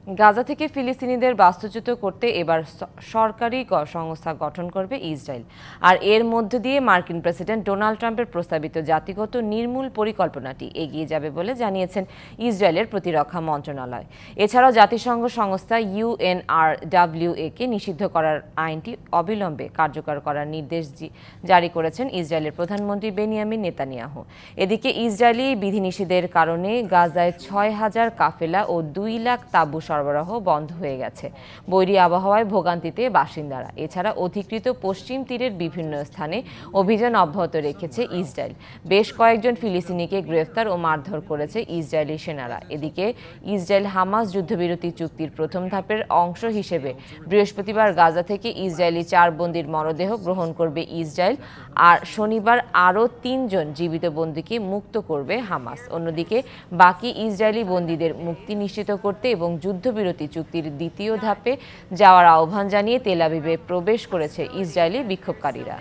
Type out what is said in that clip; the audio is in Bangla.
গাজা থেকে ফিলিস্তিনিদের বাস্তুচ্যুত করতে এবার সরকারি সংস্থা গঠন করবে ইসরায়েল। আর এর মধ্য দিয়ে মার্কিন প্রেসিডেন্ট ডোনাল্ড ট্রাম্পের প্রস্তাবিত জাতিগত নির্মূল পরিকল্পনাটি এগিয়ে যাবে বলে জানিয়েছেন ইসরায়েলের প্রতিরক্ষা মন্ত্রণালয়। এছাড়াও জাতিসংঘ সংস্থা UNRWA কে নিষিদ্ধ করার আইনটি অবিলম্বে কার্যকর করার নির্দেশ জারি করেছেন ইসরায়েলের প্রধানমন্ত্রী বেনিয়ামিন নেতানিয়াহু। এদিকে ইসরায়েলি বিধিনিষেধের কারণে গাজায় ৬,০০০ কাফেলা ও ২ লাখ তাঁবু সরবরাহ বন্ধ হয়ে গেছে। বৈরী আবহাওয়ায় ভোগান্তিতে বাসিন্দারা। এছাড়া অধিকৃত পশ্চিম তীরের বিভিন্ন স্থানে অভিযান অব্যাহত রেখেছে ইসরায়েল। বেশ কয়েকজন ফিলিস্তিনিকে গ্রেফতার ও মারধর করেছে ইসরায়েলি সেনারা। এদিকে ইসরায়েল হামাস যুদ্ধবিরতি চুক্তির প্রথম ধাপের অংশ হিসেবে বৃহস্পতিবার গাজা থেকে ইসরায়েলি ৪ বন্দীর মরদেহ গ্রহণ করবে ইসরায়েল। আর শনিবার আরও ৩ জন জীবিত বন্দীকে মুক্ত করবে হামাস। অন্যদিকে বাকি ইসরায়েলি বন্দীদের মুক্তি নিশ্চিত করতে এবং যুদ্ধবিরতি চুক্তির দ্বিতীয় ধাপে যাওয়ার আহ্বান জানিয়ে তেল আবিবে প্রবেশ করেছে ইসরায়েলি বিক্ষোভকারীরা।